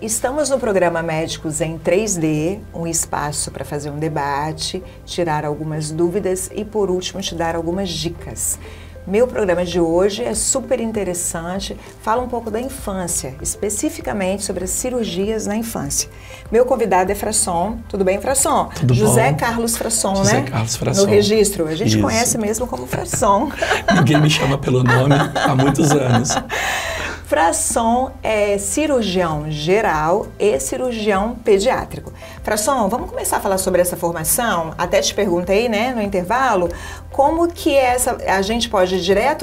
Estamos no programa Médicos em 3D, um espaço para fazer um debate, tirar algumas dúvidas e, por último, te dar algumas dicas. Meu programa de hoje é super interessante, fala um pouco da infância, especificamente sobre as cirurgias na infância. Meu convidado é Frasson. Tudo bem, Frasson? Tudo José bom? Carlos Frasson, José né? Carlos Frasson. No registro, a gente Isso. conhece mesmo como Frasson. Ninguém me chama pelo nome há muitos anos. Frasson é cirurgião geral e cirurgião pediátrico. Frasson, vamos começar a falar sobre essa formação? Até te perguntei, né, no intervalo, como que a gente pode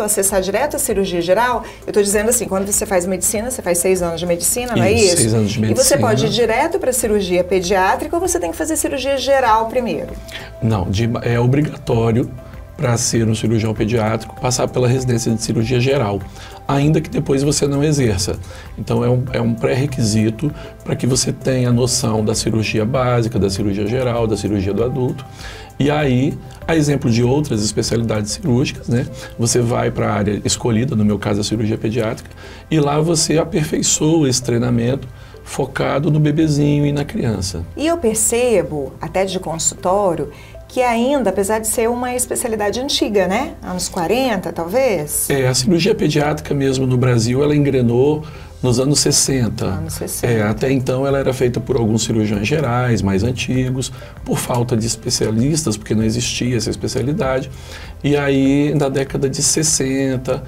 acessar direto a cirurgia geral? Eu estou dizendo assim, quando você faz medicina, você faz 6 anos de medicina, não é isso? 6 anos de medicina. E você pode ir direto para a cirurgia pediátrica ou você tem que fazer cirurgia geral primeiro? Não, é obrigatório para ser um cirurgião pediátrico passar pela residência de cirurgia geral, ainda que depois você não exerça. Então é um pré-requisito para que você tenha noção da cirurgia básica, da cirurgia geral, da cirurgia do adulto. E aí, a exemplo de outras especialidades cirúrgicas, né, você vai para a área escolhida, no meu caso a cirurgia pediátrica, e lá você aperfeiçoa esse treinamento focado no bebezinho e na criança. E eu percebo, até de consultório, que ainda, apesar de ser uma especialidade antiga, né? Anos 40, talvez? A cirurgia pediátrica mesmo no Brasil, ela engrenou nos anos 60. Anos 60. Até então ela era feita por alguns cirurgiões gerais, mais antigos, por falta de especialistas, porque não existia essa especialidade. E aí, na década de 60,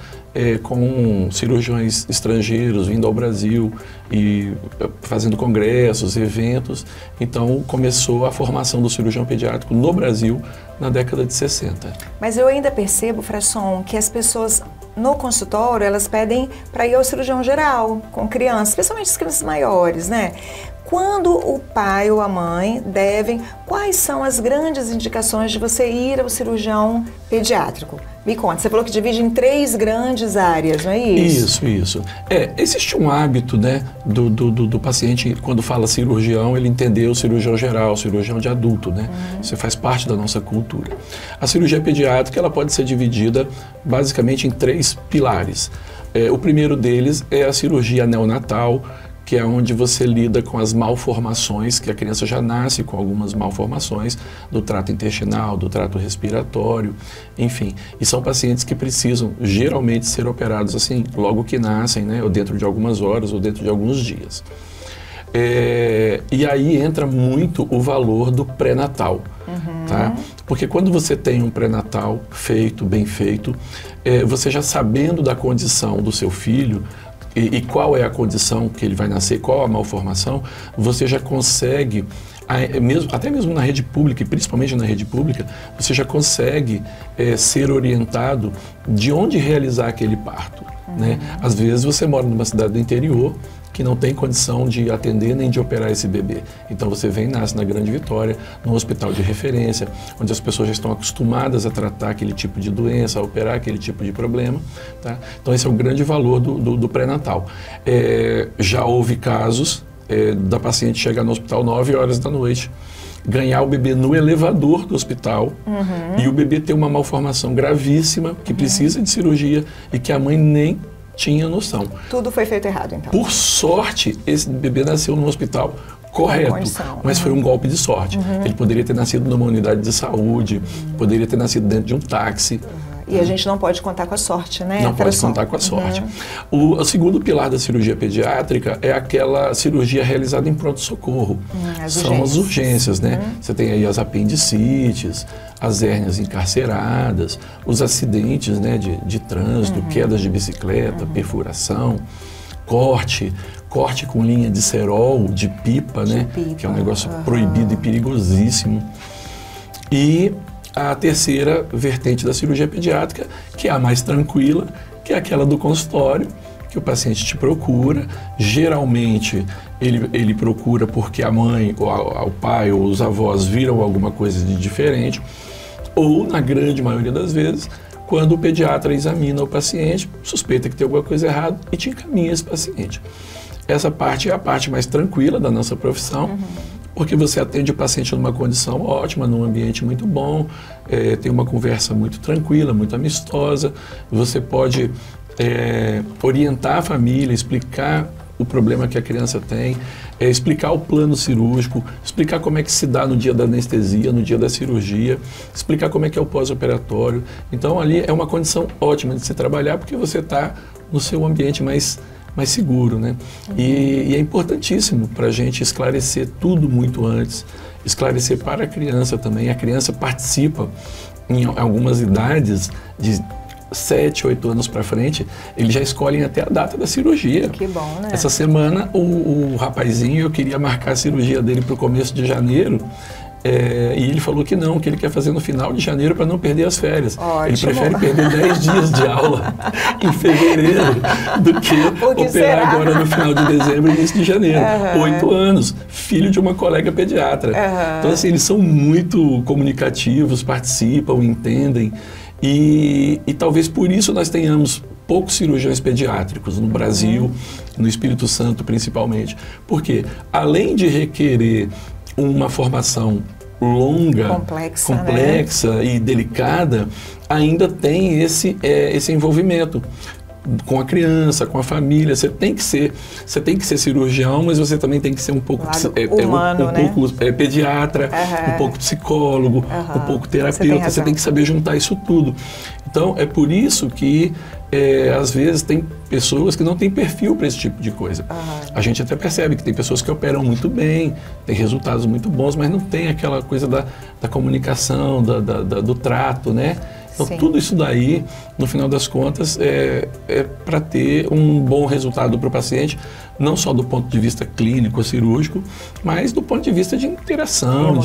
com cirurgiões estrangeiros vindo ao Brasil e fazendo congressos, eventos, então começou a formação do cirurgião pediátrico no Brasil na década de 60. Mas eu ainda percebo, Frasson, que as pessoas no consultório, elas pedem para ir ao cirurgião geral com crianças, especialmente as crianças maiores, né? Quando o pai ou a mãe devem, quais são as grandes indicações de você ir ao cirurgião pediátrico? Me conta, você falou que divide em 3 grandes áreas, não é isso? Isso. Existe um hábito, né, do paciente, quando fala cirurgião, ele entender o cirurgião geral, o cirurgião de adulto, né? Isso faz parte da nossa cultura. A cirurgia pediátrica, ela pode ser dividida basicamente em 3 pilares. O primeiro deles é a cirurgia neonatal, que é onde você lida com as malformações, que a criança já nasce com algumas malformações do trato intestinal, do trato respiratório, enfim. E são pacientes que precisam geralmente ser operados assim, logo que nascem, né, ou dentro de algumas horas, ou dentro de alguns dias. E aí entra muito o valor do pré-natal, tá? Porque quando você tem um pré-natal feito, bem feito, você já sabendo da condição do seu filho, e qual é a condição que ele vai nascer, qual a malformação, você já consegue, até mesmo na rede pública, e principalmente na rede pública, você já consegue ser orientado de onde realizar aquele parto, né? Às vezes você mora numa cidade do interior, que não tem condição de atender nem de operar esse bebê. Então você vem e nasce na Grande Vitória, num hospital de referência, onde as pessoas já estão acostumadas a tratar aquele tipo de doença, a operar aquele tipo de problema, tá? Então esse é o grande valor do pré-natal. Já houve casos da paciente chegar no hospital 9 horas da noite, ganhar o bebê no elevador do hospital e o bebê ter uma malformação gravíssima que precisa de cirurgia e que a mãe nem tinha noção. Tudo foi feito errado, então. Por sorte, esse bebê nasceu num hospital correto, mas foi um golpe de sorte. Ele poderia ter nascido numa unidade de saúde, poderia ter nascido dentro de um táxi. E a gente não pode contar com a sorte, né? Não pode contar com a sorte. O segundo pilar da cirurgia pediátrica é aquela cirurgia realizada em pronto-socorro. São as urgências, né? Você tem aí as apendicites, as hérnias encarceradas, os acidentes, né, de trânsito, quedas de bicicleta, perfuração, corte com linha de cerol, de pipa, né? Que é um negócio proibido e perigosíssimo. E a terceira vertente da cirurgia pediátrica, que é a mais tranquila, que é aquela do consultório, que o paciente te procura. Geralmente ele procura porque a mãe, ou o pai, ou os avós viram alguma coisa de diferente, ou, na grande maioria das vezes, quando o pediatra examina o paciente, suspeita que tem alguma coisa errada e te encaminha esse paciente. Essa parte é a parte mais tranquila da nossa profissão, porque você atende o paciente numa condição ótima, num ambiente muito bom, tem uma conversa muito tranquila, muito amistosa, você pode orientar a família, explicar o problema que a criança tem, explicar o plano cirúrgico, explicar como é que se dá no dia da anestesia, no dia da cirurgia, explicar como é que é o pós-operatório. Então ali é uma condição ótima de se trabalhar, porque você está no seu ambiente mais seguro, né? E é importantíssimo para a gente esclarecer tudo muito antes, esclarecer para a criança também. A criança participa em algumas idades de 7, 8 anos para frente, eles já escolhem até a data da cirurgia. Que bom, né? Essa semana, o rapazinho, eu queria marcar a cirurgia dele para o começo de janeiro, e ele falou que não, que ele quer fazer no final de janeiro para não perder as férias. Ótimo. Ele prefere perder 10 dias de aula em fevereiro do que operar agora no final de dezembro e início de janeiro. 8 anos, filho de uma colega pediatra. Então, assim, eles são muito comunicativos, participam, entendem. E talvez por isso nós tenhamos poucos cirurgiões pediátricos no Brasil, no Espírito Santo principalmente. Porque, além de requerer uma formação longa, complexa, né? E delicada, ainda tem esse envolvimento com a criança, com a família. Você tem que ser cirurgião, mas você também tem que ser um pouco humano, né? pouco pediatra, um pouco psicólogo, um pouco terapeuta. Você tem que saber juntar isso tudo. Então, é por isso que, às vezes, tem pessoas que não têm perfil para esse tipo de coisa. A gente até percebe que tem pessoas que operam muito bem, têm resultados muito bons, mas não tem aquela coisa da comunicação, do trato, né? Então, tudo isso daí, no final das contas, é para ter um bom resultado para o paciente, não só do ponto de vista clínico, cirúrgico, mas do ponto de vista de interação,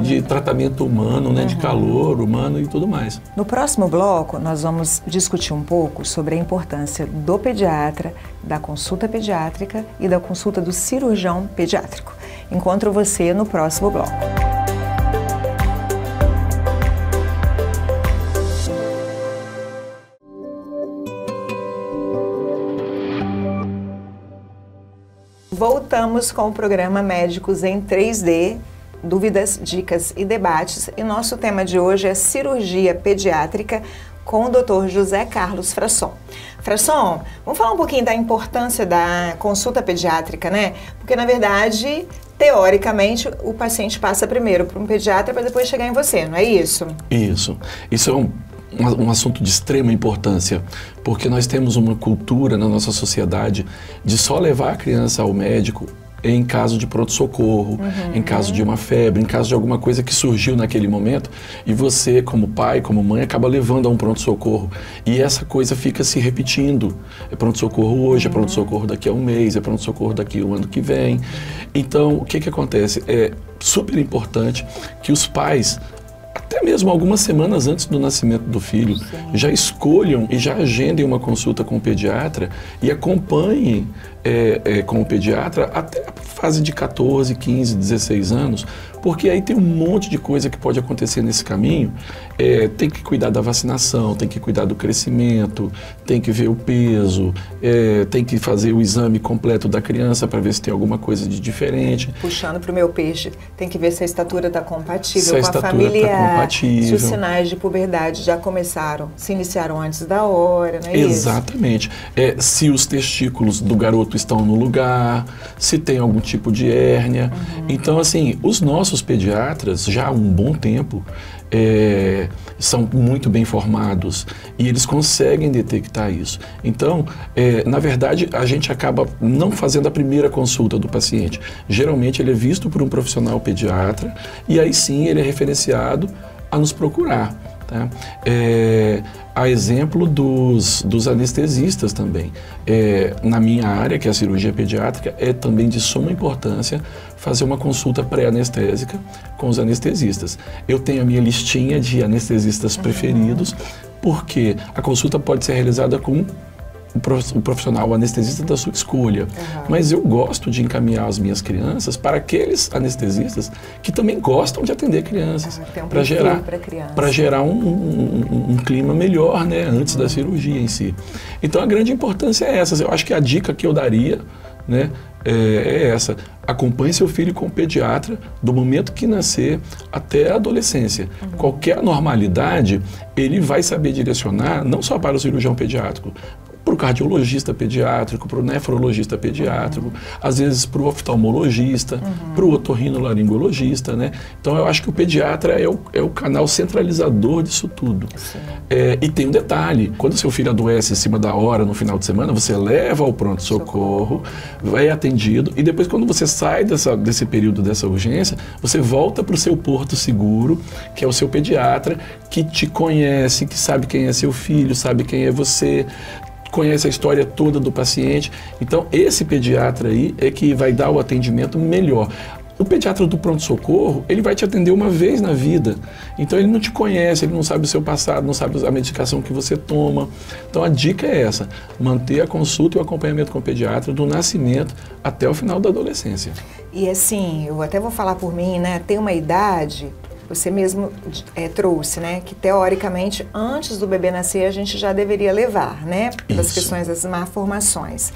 de tratamento humano, né, de calor humano e tudo mais. No próximo bloco, nós vamos discutir um pouco sobre a importância do pediatra, da consulta pediátrica e da consulta do cirurgião pediátrico. Encontro você no próximo bloco. Voltamos com o programa Médicos em 3D, dúvidas, dicas e debates. E nosso tema de hoje é cirurgia pediátrica com o Dr. José Carlos Frasson. Frasson, vamos falar um pouquinho da importância da consulta pediátrica, né? Porque, na verdade, teoricamente, o paciente passa primeiro para um pediatra para depois chegar em você, não é isso? Isso. Isso é um assunto de extrema importância, porque nós temos uma cultura na nossa sociedade de só levar a criança ao médico em caso de pronto-socorro, em caso de uma febre, em caso de alguma coisa que surgiu naquele momento, e você, como pai, como mãe, acaba levando a um pronto-socorro. E essa coisa fica se repetindo. É pronto-socorro hoje, é pronto-socorro daqui a um mês, é pronto-socorro daqui ao ano que vem. Então, o que acontece? É super importante que os pais, até mesmo algumas semanas antes do nascimento do filho, já escolham e já agendem uma consulta com o pediatra e acompanhem com o pediatra até a fase de 14, 15, 16 anos, porque aí tem um monte de coisa que pode acontecer nesse caminho. Tem que cuidar da vacinação, tem que cuidar do crescimento, tem que ver o peso, tem que fazer o exame completo da criança para ver se tem alguma coisa de diferente. Puxando para o meu peixe, tem que ver se a estatura está compatível com a familiar, se os sinais de puberdade já se iniciaram antes da hora, não é isso? Exatamente. Se os testículos do garoto estão no lugar, se tem algum tipo de hérnia. Então, assim, os nossos pediatras, já há um bom tempo, são muito bem formados e eles conseguem detectar isso. Então, na verdade, a gente acaba não fazendo a primeira consulta do paciente. Geralmente, ele é visto por um profissional pediatra e aí sim ele é referenciado a nos procurar. Tá? A exemplo dos anestesistas também. Na minha área, que é a cirurgia pediátrica, é também de suma importância fazer uma consulta pré-anestésica com os anestesistas. Eu tenho a minha listinha de anestesistas preferidos, porque a consulta pode ser realizada com o profissional, o anestesista da sua escolha. Mas eu gosto de encaminhar as minhas crianças para aqueles anestesistas que também gostam de atender crianças, para gerar um clima melhor, né, antes da cirurgia em si. Então a grande importância é essa. Eu acho que a dica que eu daria, né, é essa: acompanhe seu filho com o pediatra do momento que nascer até a adolescência. Qualquer anormalidade, ele vai saber direcionar não só para o cirurgião pediátrico, para o cardiologista pediátrico, para o nefrologista pediátrico, às vezes para o oftalmologista, para o otorrinolaringologista, né? Então eu acho que o pediatra é o canal centralizador disso tudo. E tem um detalhe, quando seu filho adoece em cima da hora, no final de semana, você leva ao pronto-socorro, vai atendido, e depois quando você sai desse período, dessa urgência, você volta para o seu porto seguro, que é o seu pediatra, que te conhece, que sabe quem é seu filho, sabe quem é você, conhece a história toda do paciente. Então, esse pediatra aí é que vai dar o atendimento melhor. O pediatra do pronto-socorro, ele vai te atender uma vez na vida. Então, ele não te conhece, ele não sabe o seu passado, não sabe a medicação que você toma. Então, a dica é essa, manter a consulta e o acompanhamento com o pediatra do nascimento até o final da adolescência. E assim, eu até vou falar por mim, né? Tem uma idade, você mesmo trouxe, né? Que teoricamente, antes do bebê nascer, a gente já deveria levar, né? Pelas questões das malformações.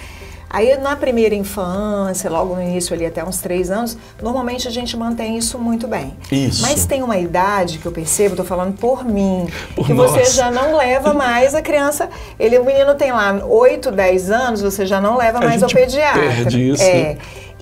Aí, na primeira infância, logo no início ali até uns 3 anos, normalmente a gente mantém isso muito bem. Isso. Mas tem uma idade que eu percebo, estou falando por mim, que nós. você já não leva mais a criança, o menino tem lá 8, 10 anos, você já não leva mais ao pediatra. Perde isso.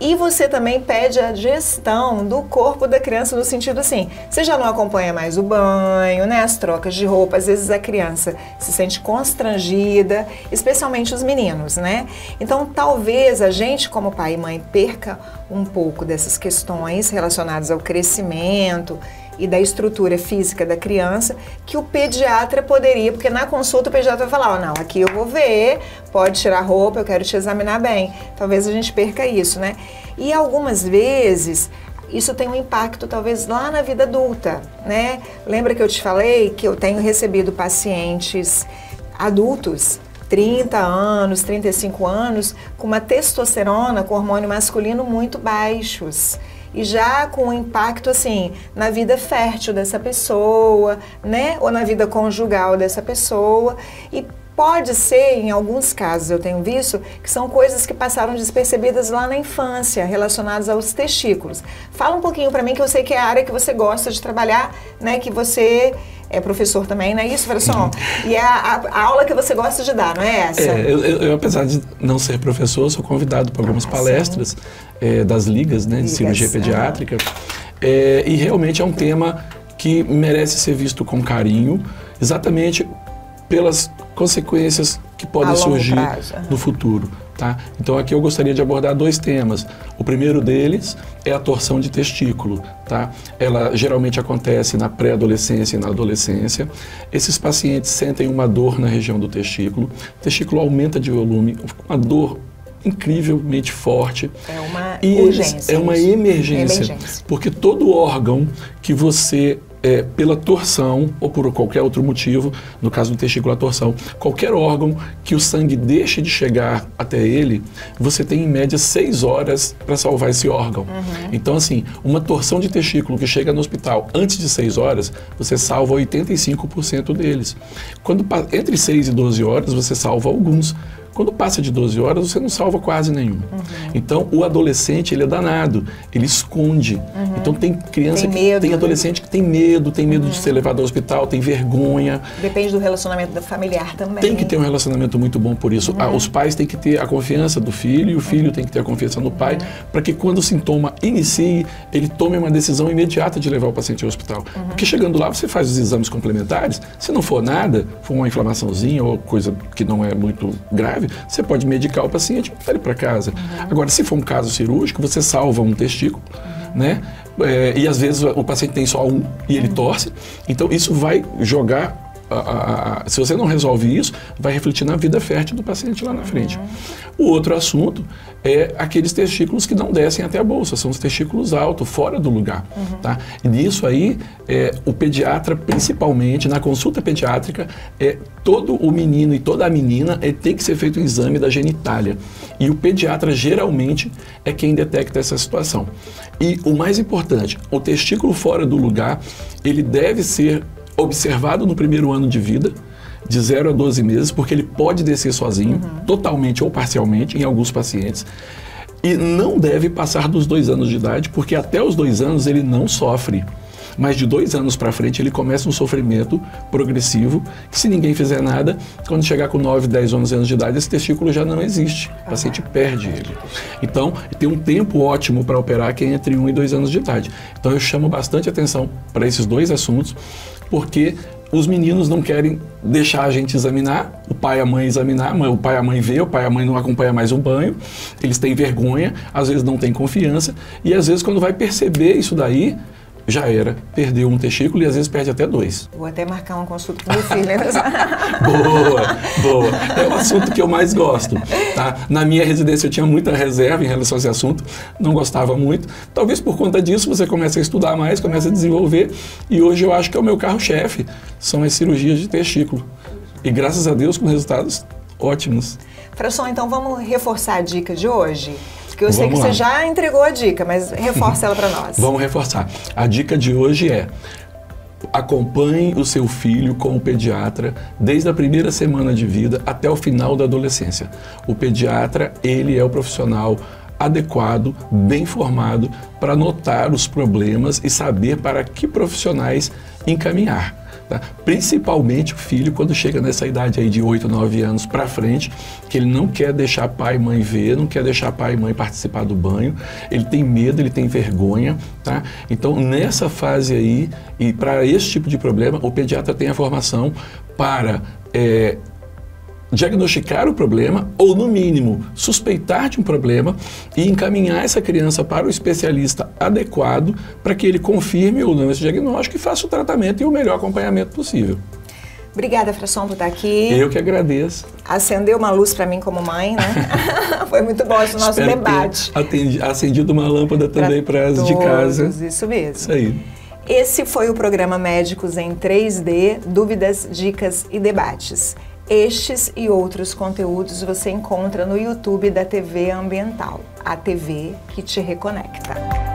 E você também pede a gestão do corpo da criança no sentido assim, você já não acompanha mais o banho, né, as trocas de roupa, às vezes a criança se sente constrangida, especialmente os meninos, né? Então, talvez a gente, como pai e mãe, perca um pouco dessas questões relacionadas ao crescimento e da estrutura física da criança, que o pediatra poderia, porque na consulta o pediatra vai falar, não, aqui eu vou ver, pode tirar a roupa, eu quero te examinar bem. Talvez a gente perca isso, né? E algumas vezes, isso tem um impacto talvez lá na vida adulta, né? Lembra que eu te falei que eu tenho recebido pacientes adultos, 30 anos, 35 anos, com uma testosterona, com hormônio masculino muito baixos. E já com um impacto, assim, na vida fértil dessa pessoa, né? Ou na vida conjugal dessa pessoa. E pode ser, em alguns casos eu tenho visto, que são coisas que passaram despercebidas lá na infância, relacionadas aos testículos. Fala um pouquinho para mim, que eu sei que é a área que você gosta de trabalhar, né? Que você é professor também, não é isso, Frasson? E é a aula que você gosta de dar, não é essa? Eu, apesar de não ser professor, sou convidado para algumas palestras das ligas, né, de cirurgia pediátrica. E realmente é um tema que merece ser visto com carinho, exatamente pelas consequências que podem surgir no futuro. Tá? Então aqui eu gostaria de abordar 2 temas. O primeiro deles é a torção de testículo. Tá? Ela geralmente acontece na pré-adolescência e na adolescência. Esses pacientes sentem uma dor na região do testículo. O testículo aumenta de volume, uma dor incrivelmente forte. É uma urgência. É uma emergência. Porque todo órgão que você pela torção ou por qualquer outro motivo, no caso do testículo a torção, qualquer órgão que o sangue deixe de chegar até ele, você tem em média 6 horas para salvar esse órgão. Então assim, uma torção de testículo que chega no hospital antes de 6 horas, você salva 85% deles. Quando entre 6 e 12 horas, você salva alguns. Quando passa de 12 horas, você não salva quase nenhum. Então, o adolescente, ele é danado, ele esconde. Então, tem criança tem adolescente que tem medo de ser levado ao hospital, tem vergonha. Depende do relacionamento da familiar também. Tem que ter um relacionamento muito bom por isso. Os pais têm que ter a confiança do filho e o filho tem que ter a confiança no pai, para que quando o sintoma inicie, ele tome uma decisão imediata de levar o paciente ao hospital. Porque chegando lá, você faz os exames complementares, se não for nada, for uma inflamaçãozinha ou coisa que não é muito grave, você pode medicar o paciente e levar ele para casa. Agora, se for um caso cirúrgico, você salva um testículo, né? E às vezes o paciente tem só um e ele torce. Então, isso vai jogar... se você não resolve isso, vai refletir na vida fértil do paciente lá na frente. O outro assunto é aqueles testículos que não descem até a bolsa, são os testículos altos, fora do lugar. Tá? E nisso aí, o pediatra, principalmente na consulta pediátrica, todo o menino e toda a menina tem que ser feito um exame da genitália. E o pediatra geralmente é quem detecta essa situação. E o mais importante, o testículo fora do lugar, ele deve ser observado no primeiro ano de vida, de 0 a 12 meses, porque ele pode descer sozinho, totalmente ou parcialmente, em alguns pacientes. E não deve passar dos 2 anos de idade, porque até os 2 anos ele não sofre. Mas de 2 anos para frente ele começa um sofrimento progressivo, que se ninguém fizer nada, quando chegar com 9, 10, 11 anos de idade, esse testículo já não existe. O paciente perde ele. Então, tem um tempo ótimo para operar que é entre 1 e 2 anos de idade. Então, eu chamo bastante atenção para esses 2 assuntos, porque os meninos não querem deixar a gente examinar, o pai e a mãe examinar, o pai e a mãe vê, o pai e a mãe não acompanha mais o banho, eles têm vergonha, às vezes não têm confiança, e às vezes quando vai perceber isso daí, já era, perdeu um testículo e às vezes perde até 2. Vou até marcar uma consulta com meu filho. Boa. É o assunto que eu mais gosto. Tá? Na minha residência eu tinha muita reserva em relação a esse assunto, não gostava muito. Talvez por conta disso você comece a estudar mais, comece a desenvolver. E hoje eu acho que é o meu carro-chefe, são as cirurgias de testículo. E graças a Deus com resultados ótimos. Frasson, então vamos reforçar a dica de hoje? Porque eu sei que Vamos lá. você já entregou a dica, mas reforça ela para nós. Vamos reforçar. A dica de hoje é: acompanhe o seu filho com o pediatra desde a primeira semana de vida até o final da adolescência. O pediatra, ele é o profissional adequado, bem formado para notar os problemas e saber para que profissionais encaminhar. Tá? Principalmente o filho quando chega nessa idade aí de 8, 9 anos para frente, que ele não quer deixar pai e mãe ver, não quer deixar pai e mãe participar do banho, ele tem medo, ele tem vergonha, tá? Então nessa fase aí, e para esse tipo de problema, o pediatra tem a formação para diagnosticar o problema ou, no mínimo, suspeitar de um problema e encaminhar essa criança para o especialista adequado para que ele confirme ou não esse diagnóstico e faça o tratamento e o melhor acompanhamento possível. Obrigada, Frasson, por estar aqui. Eu que agradeço. Acendeu uma luz para mim como mãe, né? Foi muito bom esse nosso Espero debate. ter acendido uma lâmpada também para as de casa. Isso mesmo. Isso aí. Esse foi o programa Médicos em 3D, dúvidas, dicas e debates. Estes e outros conteúdos você encontra no YouTube da TV Ambiental, a TV que te reconecta.